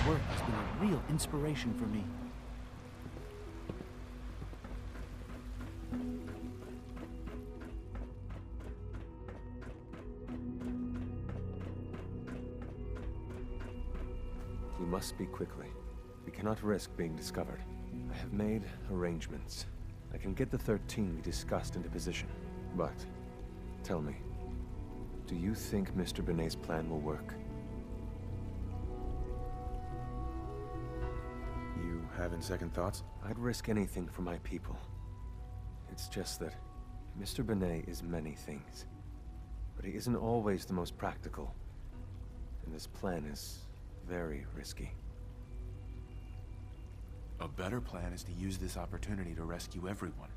work has been a real inspiration for me. You must speak quickly. We cannot risk being discovered. I have made arrangements. I can get the 13 we discussed into position. But, tell me, do you think Mr. Benet's plan will work? You having second thoughts? I'd risk anything for my people. It's just that Mr. Benet is many things. But he isn't always the most practical. And this plan is very risky. A better plan is to use this opportunity to rescue everyone.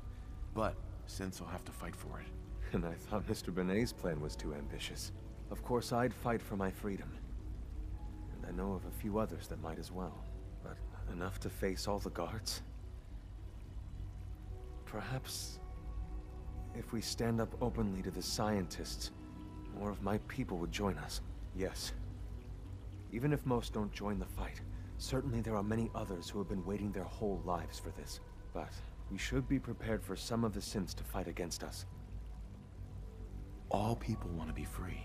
But Synths will have to fight for it. And I thought Mr. Benet's plan was too ambitious. Of course, I'd fight for my freedom. And I know of a few others that might as well. But enough to face all the guards? Perhaps, if we stand up openly to the scientists, more of my people would join us. Yes. Even if most don't join the fight, certainly there are many others who have been waiting their whole lives for this. But we should be prepared for some of the Synths to fight against us. All people want to be free.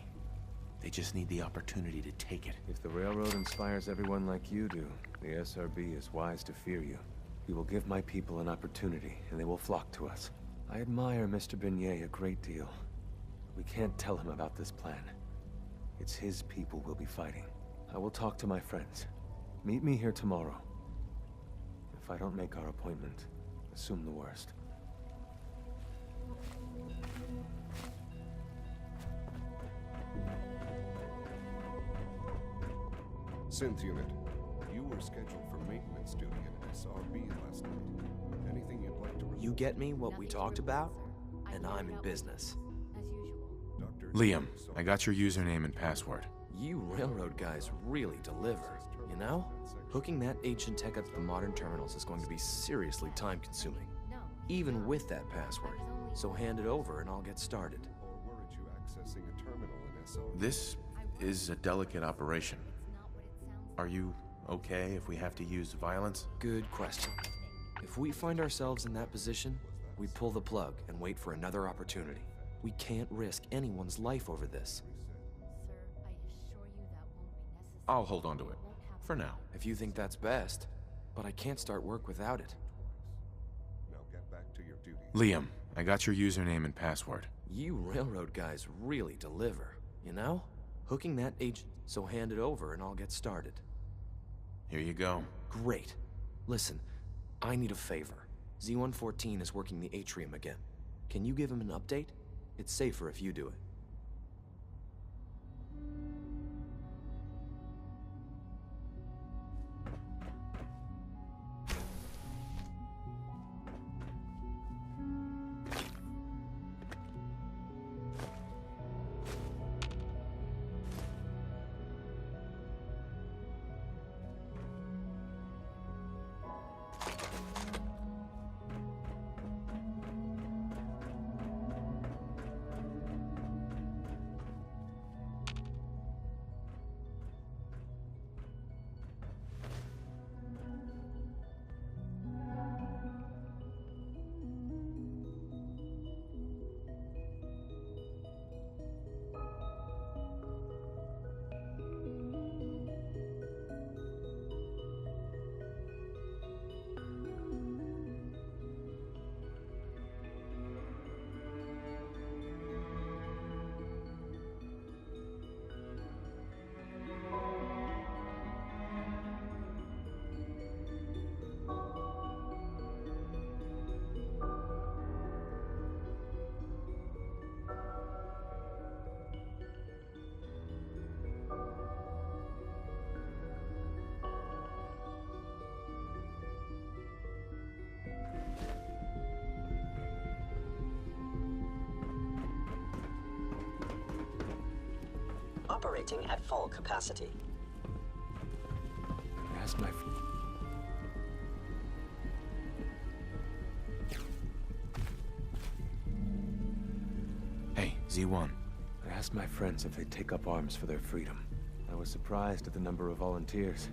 They just need the opportunity to take it. If the Railroad inspires everyone like you do, the SRB is wise to fear you. We will give my people an opportunity, and they will flock to us. I admire Mr. Benet a great deal. We can't tell him about this plan. It's his people we'll be fighting. I will talk to my friends. Meet me here tomorrow. If I don't make our appointment, assume the worst. Synth unit, you were scheduled for maintenance duty in SRB last night. Anything you'd like to report? You get me what we talked about, and I'm in business. Dr. Liam, I got your username and password. You railroad guys really deliver, you know? Hooking that ancient tech up to the modern terminals is going to be seriously time-consuming, even with that password. So hand it over and I'll get started. Or weren't you accessing a terminal in SRB? This is a delicate operation. Are you okay if we have to use violence? Good question. If we find ourselves in that position, we pull the plug and wait for another opportunity. We can't risk anyone's life over this. I'll hold on to it. For now. If you think that's best, but I can't start work without it. Now get back to your duty. Liam, I got your username and password. You railroad guys really deliver, you know? Hooking that agent, so hand it over and I'll get started. Here you go. Great. Listen, I need a favor. Z-114 is working the atrium again. Can you give him an update? It's safer if you do it. Operating at full capacity. Ask my... Hey, Z1. I asked my friends if they'd take up arms for their freedom. I was surprised at the number of volunteers.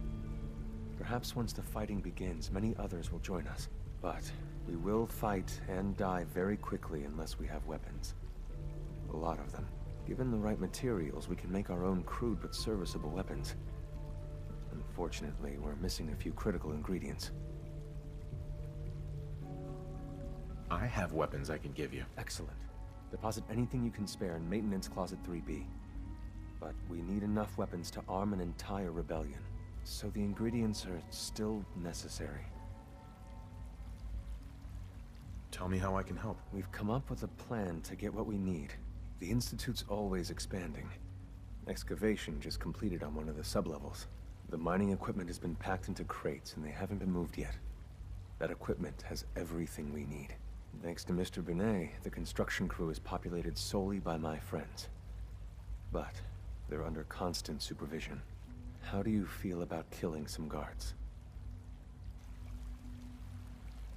Perhaps once the fighting begins, many others will join us. But we will fight and die very quickly unless we have weapons. A lot of them. Given the right materials, we can make our own crude but serviceable weapons. Unfortunately, we're missing a few critical ingredients. I have weapons I can give you. Excellent. Deposit anything you can spare in Maintenance Closet 3B. But we need enough weapons to arm an entire rebellion. So the ingredients are still necessary. Tell me how I can help. We've come up with a plan to get what we need. The Institute's always expanding. Excavation just completed on one of the sublevels. The mining equipment has been packed into crates and they haven't been moved yet. That equipment has everything we need. Thanks to Mr. Binet, the construction crew is populated solely by my friends. But they're under constant supervision. How do you feel about killing some guards?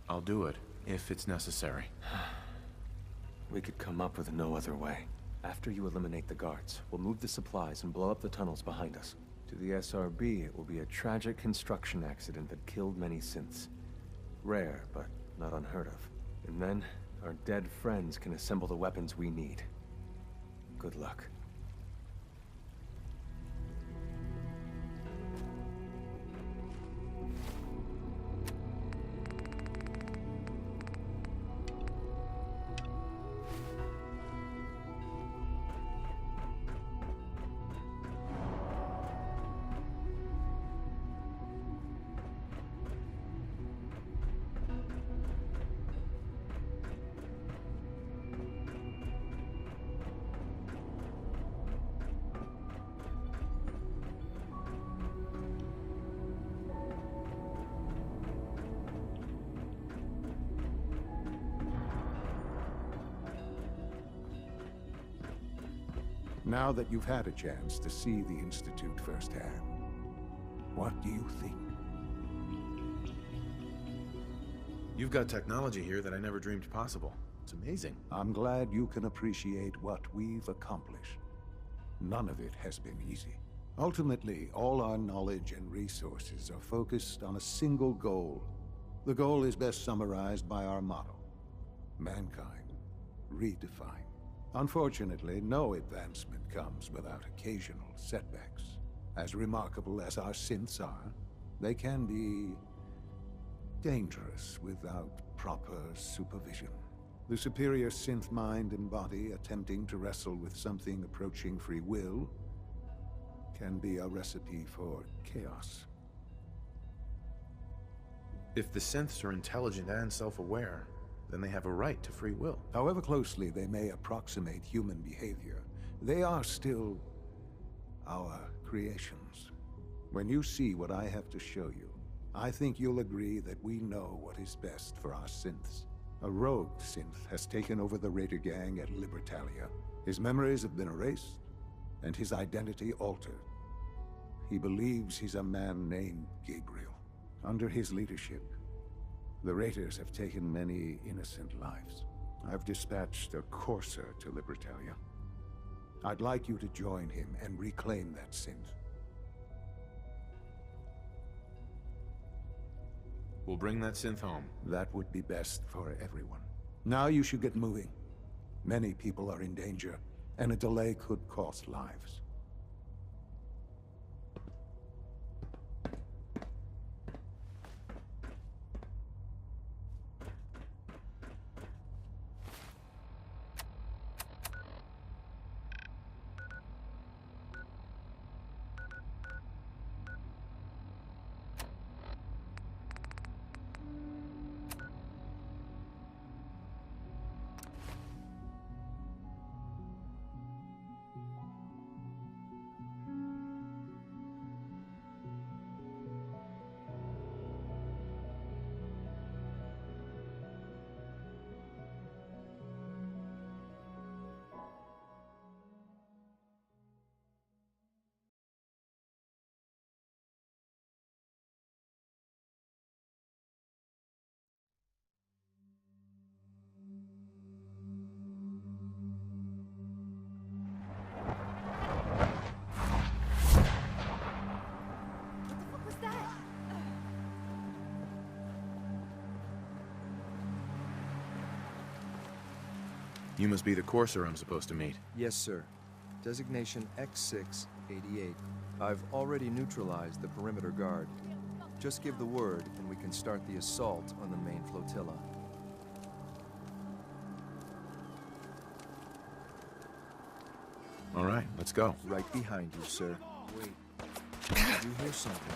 I'll do it, if it's necessary. We could come up with no other way. After you eliminate the guards, we'll move the supplies and blow up the tunnels behind us. To the SRB, it will be a tragic construction accident that killed many synths. Rare, but not unheard of. And then, our dead friends can assemble the weapons we need. Good luck. Now that you've had a chance to see the Institute firsthand, what do you think? You've got technology here that I never dreamed possible. It's amazing. I'm glad you can appreciate what we've accomplished. None of it has been easy. Ultimately, all our knowledge and resources are focused on a single goal. The goal is best summarized by our motto: mankind redefined. Unfortunately, no advancement comes without occasional setbacks. As remarkable as our synths are, they can be dangerous without proper supervision. The superior synth mind and body attempting to wrestle with something approaching free will can be a recipe for chaos. If the synths are intelligent and self-aware, then they have a right to free will. However closely they may approximate human behavior, they are still our creations. When you see what I have to show you, I think you'll agree that we know what is best for our synths. A rogue synth has taken over the Raider gang at Libertalia. His memories have been erased, and his identity altered. He believes he's a man named Gabriel. Under his leadership, the Raiders have taken many innocent lives. I've dispatched a courser to Libertalia. I'd like you to join him and reclaim that synth. We'll bring that synth home. That would be best for everyone. Now you should get moving. Many people are in danger, and a delay could cost lives. You must be the courser I'm supposed to meet. Yes, sir. Designation X688. I've already neutralized the perimeter guard. Just give the word, and we can start the assault on the main flotilla. All right, let's go. Right behind you, sir. Wait. Did you hear something?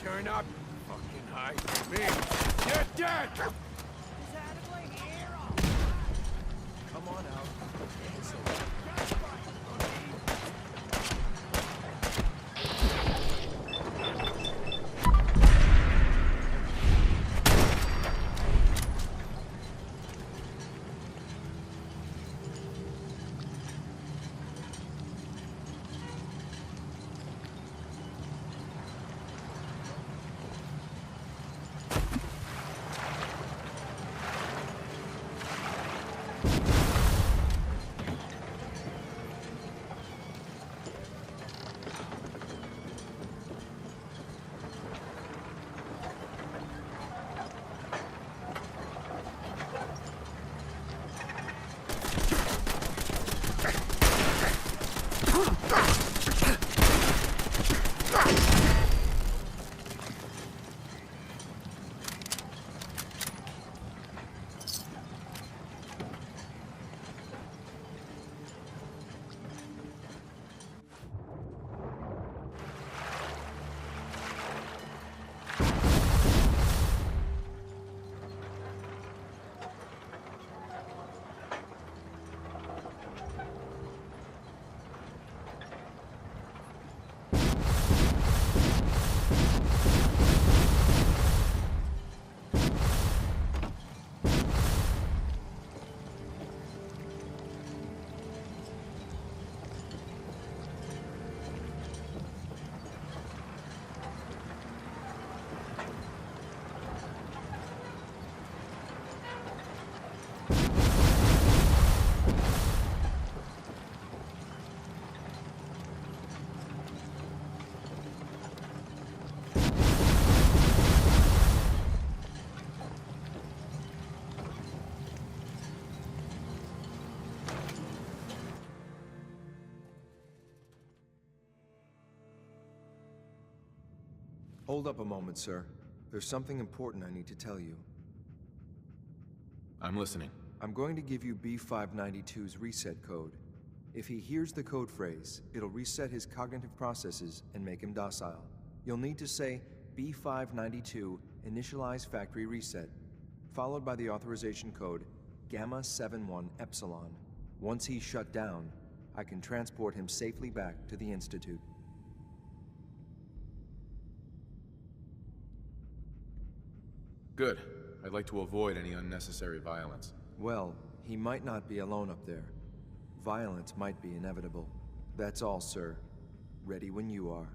Turn up, fucking high. Me. You're dead! Come on out. Hold up a moment, sir. There's something important I need to tell you. I'm listening. I'm going to give you B592's reset code. If he hears the code phrase, it'll reset his cognitive processes and make him docile. You'll need to say B592 initialize factory reset, followed by the authorization code Gamma 71 Epsilon. Once he's shut down, I can transport him safely back to the Institute. Good. I'd like to avoid any unnecessary violence. Well, he might not be alone up there. Violence might be inevitable. That's all, sir. Ready when you are.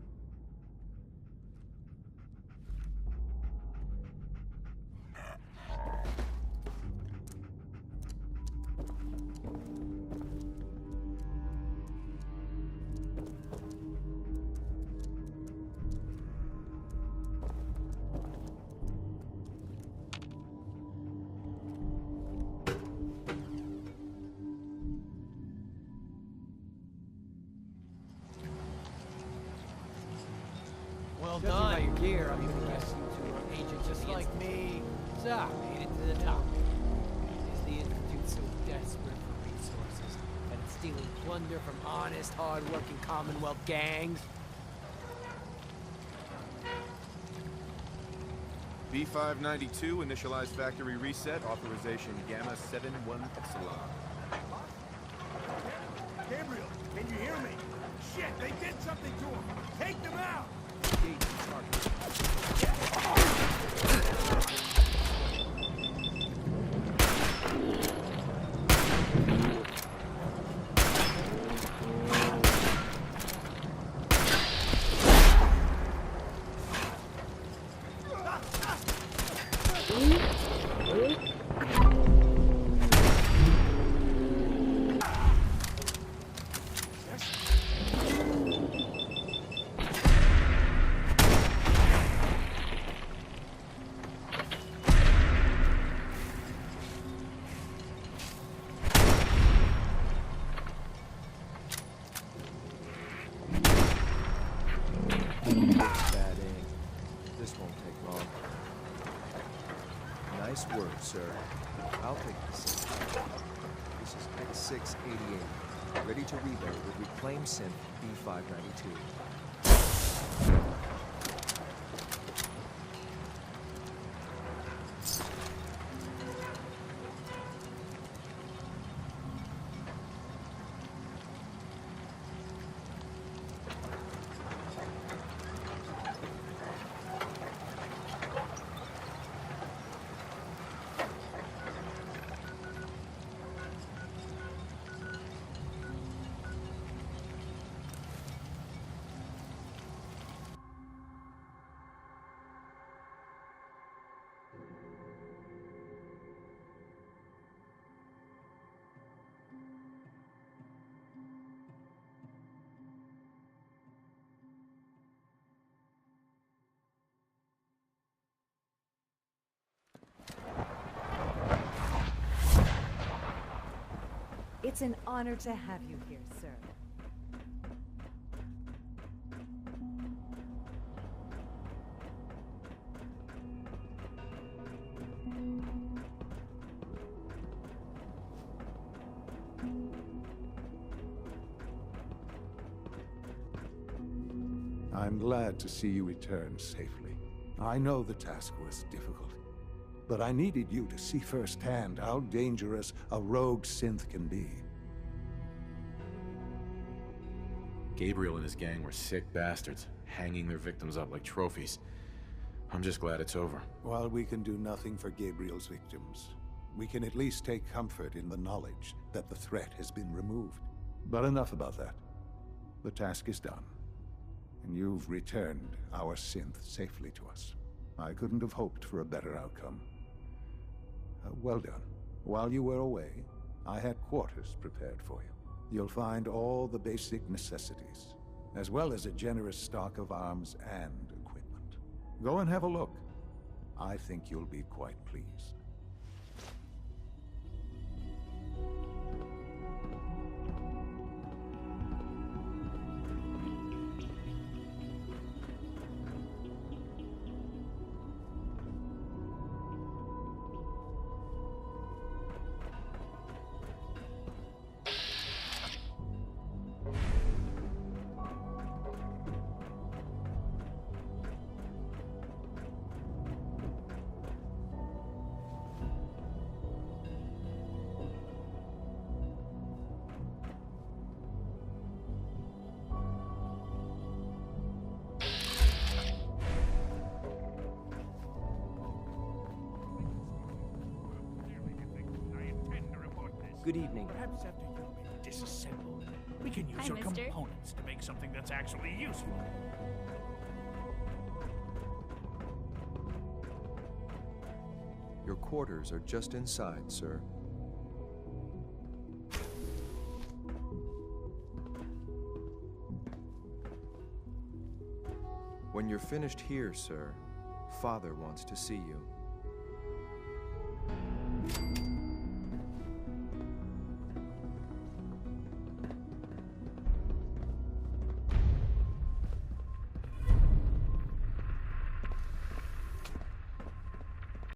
Well done. By your gear, I mean, I guess you two are agents just like me. So, made it to the top. Is the Institute so desperate for resources that it's stealing plunder from honest, hard-working Commonwealth gangs? B592, initialize factory reset, authorization Gamma 71 Epsilon. Gabriel, can you hear me? Shit, they did something to him! Take them out! Bad aim. This won't take long. Nice work, sir. I'll take this. This is X688, ready to reload with reclaimed synth B592. It's an honor to have you here, sir. I'm glad to see you return safely. I know the task was difficult, but I needed you to see firsthand how dangerous a rogue synth can be. Gabriel and his gang were sick bastards, hanging their victims up like trophies. I'm just glad it's over. While we can do nothing for Gabriel's victims, we can at least take comfort in the knowledge that the threat has been removed. But enough about that. The task is done, and you've returned our synth safely to us. I couldn't have hoped for a better outcome. Well done. While you were away, I had quarters prepared for you. You'll find all the basic necessities, as well as a generous stock of arms and equipment. Go and have a look. I think you'll be quite pleased. Good evening. Perhaps after you've been disassembled, we can use Hi, your mister. components to make something that's actually useful. Your quarters are just inside, sir. When you're finished here, sir, Father wants to see you.